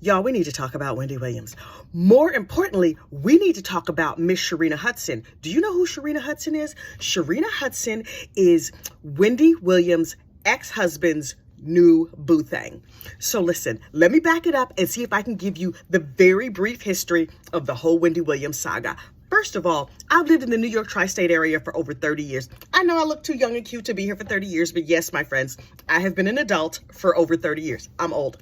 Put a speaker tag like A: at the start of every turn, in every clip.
A: Y'all, we need to talk about Wendy Williams. More importantly, we need to talk about Miss Sharina Hudson. Do you know who Sharina Hudson is? Sharina Hudson is Wendy Williams' ex-husband's new boo thing. So listen, let me back it up and see if I can give you the very brief history of the whole Wendy Williams saga. First of all, I've lived in the New York tri-state area for over 30 years. I know I look too young and cute to be here for 30 years, but yes, my friends, I have been an adult for over 30 years. I'm old.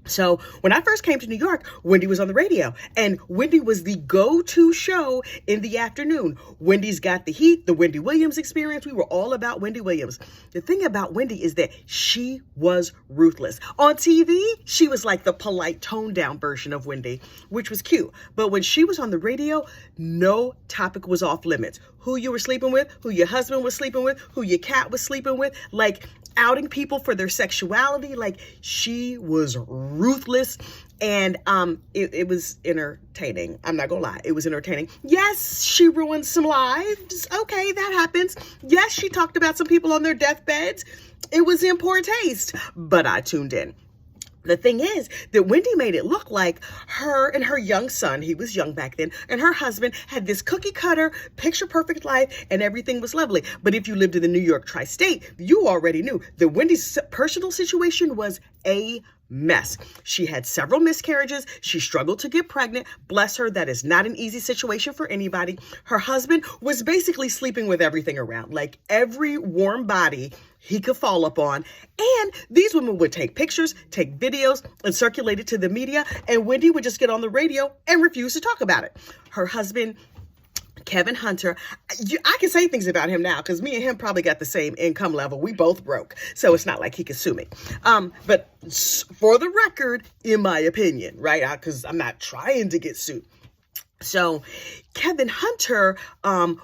A: So when I first came to New York, Wendy was on the radio, and Wendy was the go-to show in the afternoon. Wendy's Got the Heat, the Wendy Williams Experience. We were all about Wendy Williams. The thing about Wendy is that she was ruthless. On TV, she was like the polite, toned-down version of Wendy, which was cute. But when she was on the radio, no topic was off limits. Who you were sleeping with, who your husband was sleeping with, who your cat was sleeping with, like outing people for their sexuality. Like, she was ruthless, and it was entertaining. I'm not gonna lie, it was entertaining. Yes, she ruined some lives. Okay, that happens. Yes, she talked about some people on their deathbeds. It was in poor taste, but I tuned in. The thing is that Wendy made it look like her and her young son, he was young back then, and her husband had this cookie cutter, picture perfect life, and everything was lovely. But if you lived in the New York tri-state, you already knew that Wendy's personal situation was a mess. She had several miscarriages. She struggled to get pregnant. Bless her, that is not an easy situation for anybody. Her husband was basically sleeping with everything around, like every warm body he could fall upon. And these women would take pictures, take videos, and circulate it to the media. And Wendy would just get on the radio and refuse to talk about it. Her husband, Kevin Hunter, I can say things about him now because me and him probably got the same income level. We both broke, so it's not like he could sue me. But for the record, in my opinion, right, because I'm not trying to get sued. So Kevin Hunter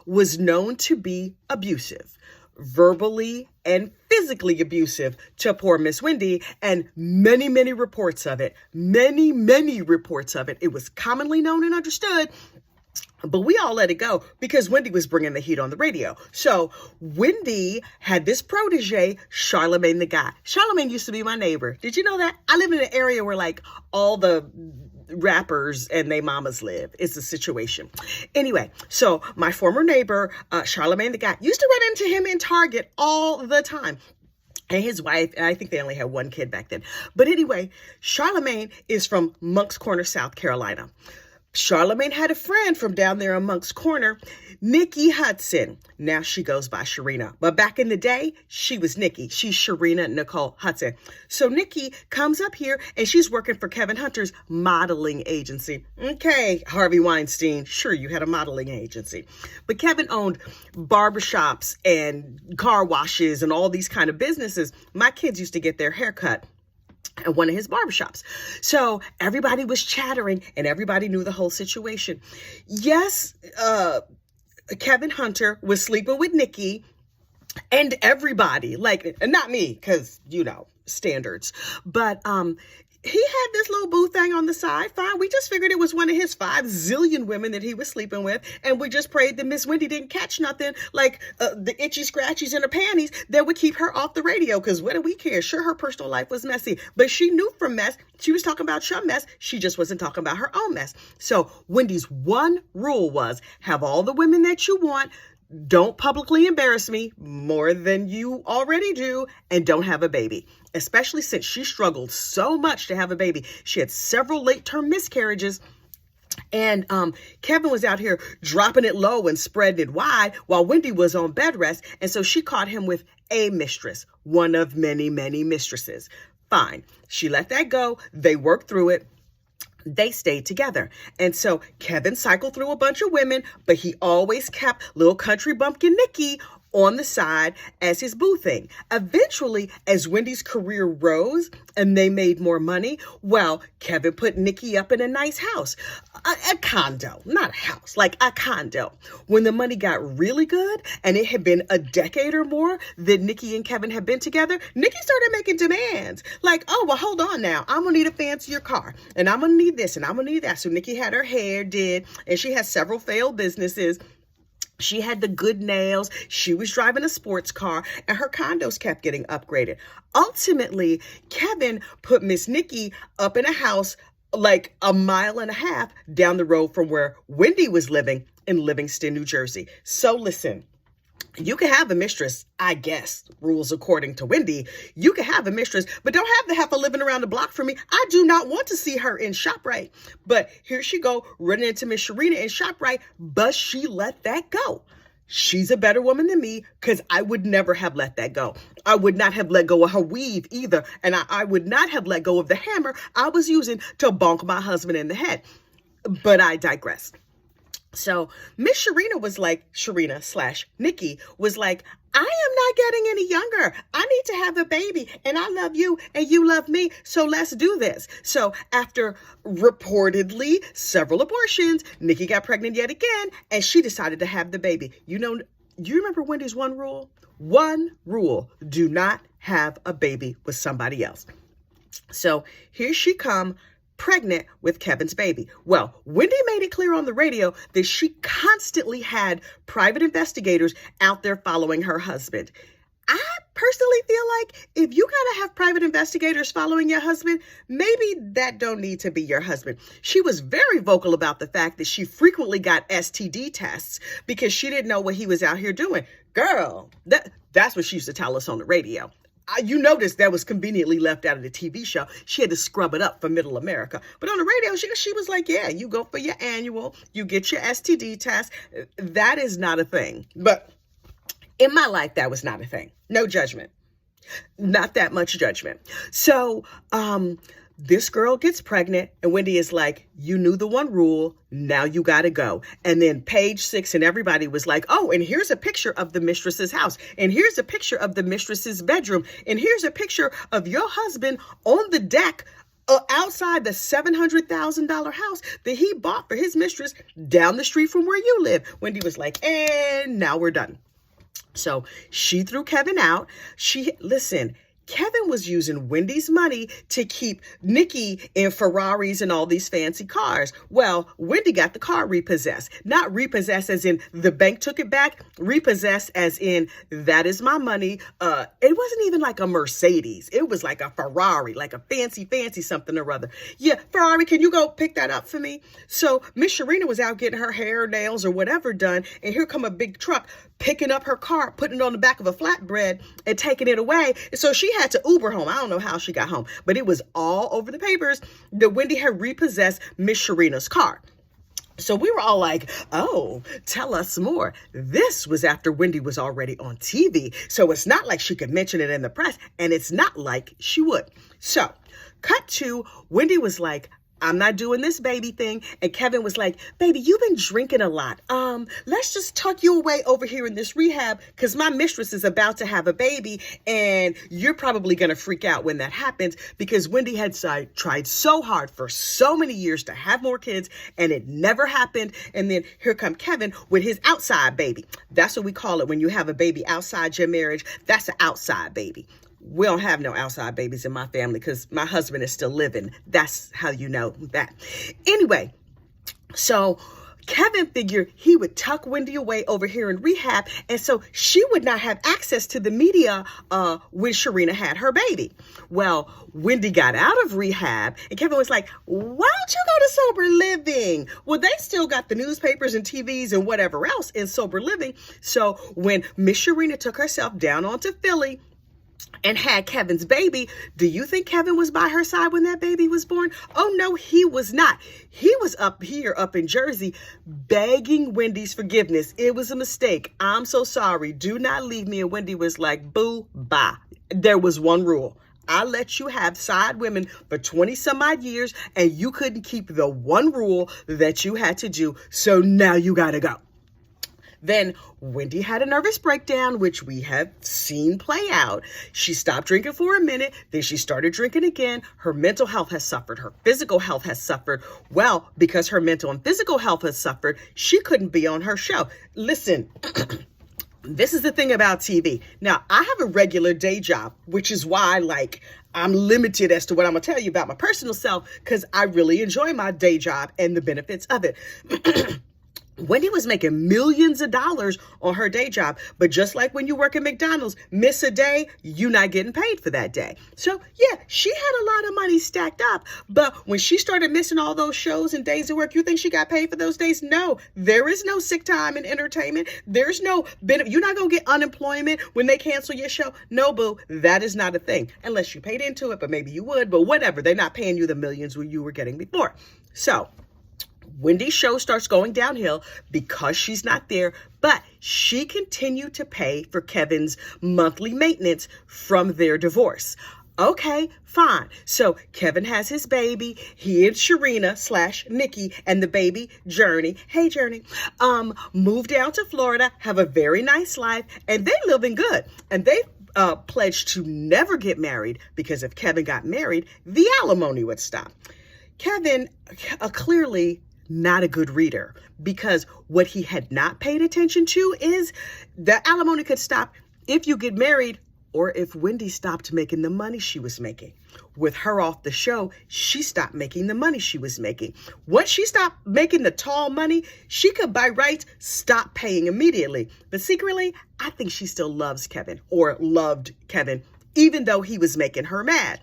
A: was known to be abusive, verbally and physically abusive to poor Miss Wendy, and many reports of it. Many reports of it. It was commonly known and understood. But we all let it go because Wendy was bringing the heat on the radio. So Wendy had this protege, Charlamagne the Guy. Charlamagne used to be my neighbor. Did you know that? I live in an area where like all the rappers and they mamas live. It's a situation. Anyway, so my former neighbor, Charlamagne the Guy, used to run into him in Target all the time. And his wife, and I think they only had one kid back then. But anyway, Charlamagne is from Moncks Corner, South Carolina. Charlamagne had a friend from down there in Moncks Corner, Nikki Hudson. Now she goes by Sharina. But back in the day, she was Nikki. She's Sharina Nicole Hudson. So Nikki comes up here and she's working for Kevin Hunter's modeling agency. Okay, Harvey Weinstein, sure, you had a modeling agency. But Kevin owned barbershops and car washes and all these kind of businesses. My kids used to get their hair cut at one of his barbershops. So everybody was chattering and everybody knew the whole situation. Yes, Kevin Hunter was sleeping with Nikki and everybody, like, not me, because, you know, standards. But he had this little boo thing on the side. Fine. We just figured it was one of his 5 zillion women that he was sleeping with. And we just prayed that Miss Wendy didn't catch nothing like the itchy scratchies in her panties that would keep her off the radio. Because what do we care? Sure, her personal life was messy, but she knew from mess. She was talking about your mess. She just wasn't talking about her own mess. So Wendy's one rule was have all the women that you want. Don't publicly embarrass me more than you already do, and don't have a baby, especially since she struggled so much to have a baby. She had several late-term miscarriages, and Kevin was out here dropping it low and spreading it wide while Wendy was on bed rest, and so she caught him with a mistress, one of many mistresses. Fine. She let that go. They worked through it. They stayed together. And so Kevin cycled through a bunch of women, but he always kept little country bumpkin Nikki on the side as his boo thing. Eventually, as Wendy's career rose and they made more money, well, Kevin put Nikki up in a nice house, a condo, not a house, like a condo. When the money got really good and it had been a decade or more that Nikki and Kevin had been together, Nikki started making demands like, oh, well, hold on now. I'm going to need a fancier car and I'm going to need this and I'm going to need that. So Nikki had her hair did, and she has several failed businesses. She had the good nails. She was driving a sports car, and her condos kept getting upgraded. Ultimately, Kevin put Miss Nikki up in a house like a mile and a half down the road from where Wendy was living in Livingston, New Jersey. So listen, you can have a mistress, I guess, rules according to Wendy. You can have a mistress, but don't have the heifer living around the block for me. I do not want to see her in ShopRite. But here she go, running into Miss Sharina in ShopRite, but she let that go. She's a better woman than me because I would never have let that go. I would not have let go of her weave either. And I would not have let go of the hammer I was using to bonk my husband in the head. But I digress. So Miss Sharina was like, Sharina/Nikki was like, I am not getting any younger. I need to have a baby, and I love you and you love me. So let's do this. So after reportedly several abortions, Nikki got pregnant yet again, and she decided to have the baby. You remember Wendy's one rule? One rule: do not have a baby with somebody else. So here she come, pregnant with Kevin's baby. Well, Wendy made it clear on the radio that she constantly had private investigators out there following her husband. I personally feel like if you gotta have private investigators following your husband, maybe that don't need to be your husband. She was very vocal about the fact that she frequently got STD tests because she didn't know what he was out here doing. Girl, that's what she used to tell us on the radio. You noticed that was conveniently left out of the TV show. She had to scrub it up for middle America. But on the radio, she was like, yeah, you go for your annual, you get your STD test. That is not a thing. But in my life, that was not a thing. No judgment. Not that much judgment. So, this girl gets pregnant and Wendy is like, you knew the one rule, now you gotta go. And then page 6 and everybody was like, oh, and here's a picture of the mistress's house. And here's a picture of the mistress's bedroom. And here's a picture of your husband on the deck outside the $700,000 house that he bought for his mistress down the street from where you live. Wendy was like, and now we're done. So she threw Kevin out. Kevin was using Wendy's money to keep Nikki in Ferraris and all these fancy cars. Well, Wendy got the car repossessed. Not repossessed as in the bank took it back. Repossessed as in that is my money. It wasn't even like a Mercedes. It was like a Ferrari, like a fancy something or other. Yeah, Ferrari, can you go pick that up for me? So Miss Sharina was out getting her hair, nails, or whatever done. And here come a big truck picking up her car, putting it on the back of a flatbread and taking it away. So she had to Uber home. I don't know how she got home, but it was all over the papers that Wendy had repossessed Miss Sharina's car. So we were all like, oh, tell us more. This was after Wendy was already on TV. So it's not like she could mention it in the press, and it's not like she would. So cut to Wendy was like, I'm not doing this baby thing. And Kevin was like, baby, you've been drinking a lot. Let's just tuck you away over here in this rehab because my mistress is about to have a baby and you're probably going to freak out when that happens because Wendy had tried so hard for so many years to have more kids and it never happened. And then here come Kevin with his outside baby. That's what we call it when you have a baby outside your marriage. That's an outside baby. We don't have no outside babies in my family because my husband is still living. That's how you know that. Anyway, so Kevin figured he would tuck Wendy away over here in rehab. And so she would not have access to the media when Sharina had her baby. Well, Wendy got out of rehab and Kevin was like, why don't you go to sober living? Well, they still got the newspapers and TVs and whatever else in sober living. So when Miss Sharina took herself down onto Philly and had Kevin's baby, do you think Kevin was by her side when that baby was born? Oh, no, he was not. He was up here, up in Jersey, begging Wendy's forgiveness. It was a mistake. I'm so sorry. Do not leave me. And Wendy was like, boo, bye. There was one rule. I let you have side women for 20 some odd years, and you couldn't keep the one rule that you had to do. So now you got to go. Then Wendy had a nervous breakdown, which we have seen play out. She stopped drinking for a minute. Then she started drinking again. Her mental health has suffered. Her physical health has suffered. Well, because her mental and physical health has suffered, she couldn't be on her show. Listen, this is the thing about TV. Now, I have a regular day job, which is why, I'm limited as to what I'm going to tell you about my personal self, because I really enjoy my day job and the benefits of it. Wendy was making millions of dollars on her day job, but just like when you work at McDonald's, miss a day, you not getting paid for that day. So yeah, she had a lot of money stacked up, but when she started missing all those shows and days of work, you think she got paid for those days? No, there is no sick time in entertainment. There's no benefit. You're not going to get unemployment when they cancel your show. No, boo, that is not a thing unless you paid into it, but maybe you would, but whatever. They're not paying you the millions you were getting before. So Wendy's show starts going downhill because she's not there, but she continued to pay for Kevin's monthly maintenance from their divorce. Okay, fine. So Kevin has his baby. He and Sharina / Nikki and the baby Journey. Hey, Journey. Move down to Florida, have a very nice life, and they living good. And they pledged to never get married because if Kevin got married, the alimony would stop. Kevin clearly not a good reader, because what he had not paid attention to is the alimony could stop if you get married or if Wendy stopped making the money she was making. With her off the show, she stopped making the money she was making. Once she stopped making the tall money, she could by rights stop paying immediately. But secretly, I think she still loves Kevin, or loved Kevin, even though he was making her mad.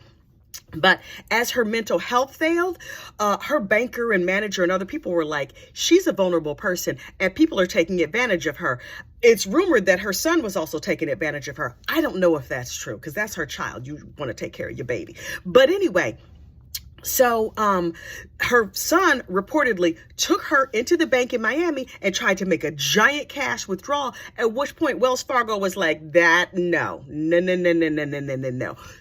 A: But as her mental health failed, her banker and manager and other people were like, she's a vulnerable person and people are taking advantage of her. It's rumored that her son was also taking advantage of her. I don't know if that's true because that's her child. You want to take care of your baby. But anyway, so her son reportedly took her into the bank in Miami and tried to make a giant cash withdrawal, at which point Wells Fargo was like, no.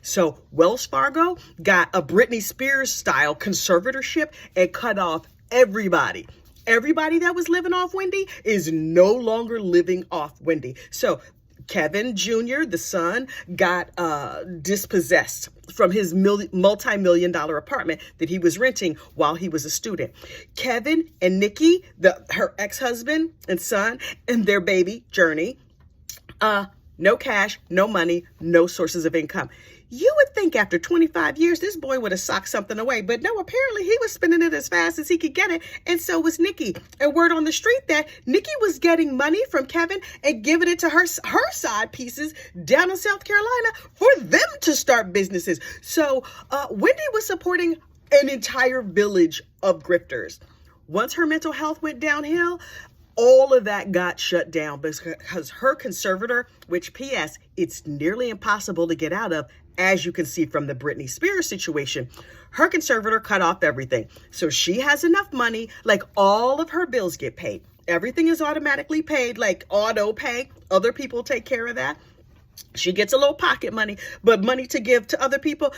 A: So Wells Fargo got a Britney Spears style conservatorship and cut off everybody. Everybody that was living off Wendy is no longer living off Wendy. So Kevin Jr., the son, got dispossessed from his multi-million-dollar apartment that he was renting while he was a student. Kevin and Nikki, her ex-husband and son, and their baby, Journey, no cash, no money, no sources of income. You would think after 25 years, this boy would have socked something away. But no, apparently he was spending it as fast as he could get it. And so was Nikki. And word on the street that Nikki was getting money from Kevin and giving it to her side pieces down in South Carolina for them to start businesses. So Wendy was supporting an entire village of grifters. Once her mental health went downhill, all of that got shut down because her conservator, which P.S., it's nearly impossible to get out of, as you can see from the Britney Spears situation, her conservator cut off everything. So she has enough money, like all of her bills get paid. Everything is automatically paid, like auto pay. Other people take care of that. She gets a little pocket money, but money to give to other people?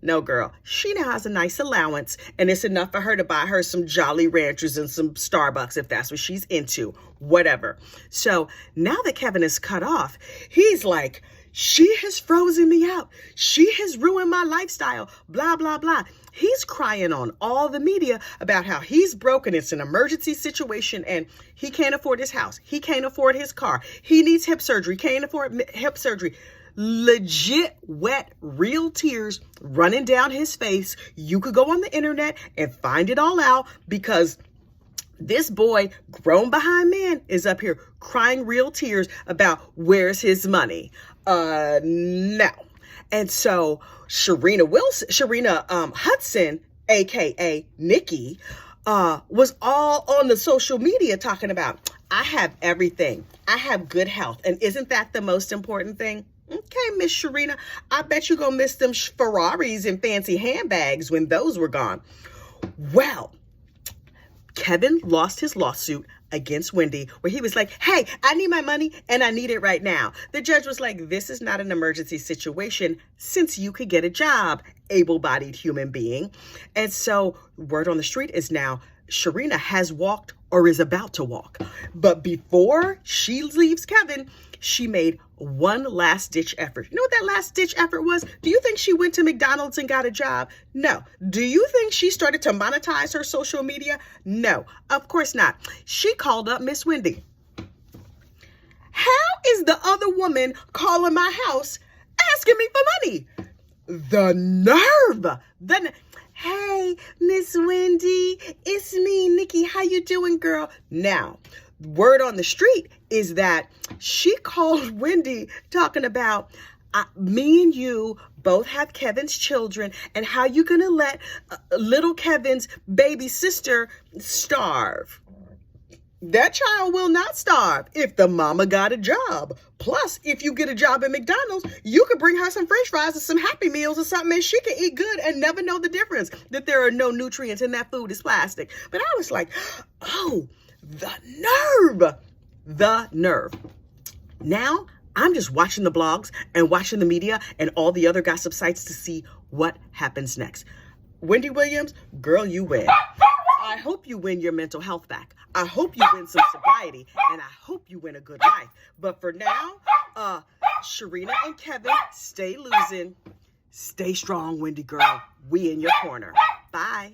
A: No, girl. She now has a nice allowance, and it's enough for her to buy her some Jolly Ranchers and some Starbucks if that's what she's into, whatever. So now that Kevin is cut off, he's like, she has frozen me out. She has ruined my lifestyle, blah, blah, blah. He's crying on all the media about how he's broken. It's an emergency situation and he can't afford his house. He can't afford his car. He needs hip surgery. Can't afford hip surgery. Legit wet, real tears running down his face. You could go on the internet and find it all out because this boy, grown behind man, is up here crying real tears about where's his money. No. And so Sharina Hudson, aka Nikki, was all on the social media talking about, I have everything. I have good health. And isn't that the most important thing? Okay, Miss Sharina, I bet you're gonna miss them Ferraris and fancy handbags when those were gone. Well, Kevin lost his lawsuit against Wendy, where he was like, hey, I need my money and I need it right now. The judge was like, this is not an emergency situation since you could get a job, able-bodied human being. And so word on the street is now Sharina has walked or is about to walk. But before she leaves Kevin, she made one last ditch effort. You know what that last ditch effort was? Do you think she went to McDonald's and got a job? No. Do you think she started to monetize her social media? No, of course not. She called up Miss Wendy. How is the other woman calling my house asking me for money? The nerve. hey, Miss Wendy, it's me, Nikki. How you doing, girl? Now, word on the street is that she called Wendy talking about me and you both have Kevin's children, and how you gonna let little Kevin's baby sister starve. That child will not starve if the mama got a job. Plus, if you get a job at McDonald's, you could bring her some French fries or some Happy Meals or something, and she can eat good and never know the difference, that there are no nutrients and that food is plastic. But I was like, oh, the nerve. The nerve. Now, I'm just watching the blogs and watching the media and all the other gossip sites to see what happens next. Wendy Williams, girl, you win. I hope you win your mental health back. I hope you win some sobriety, and I hope you win a good life. But for now, Sharina and Kevin, stay losing. Stay strong, Wendy girl. We in your corner. Bye.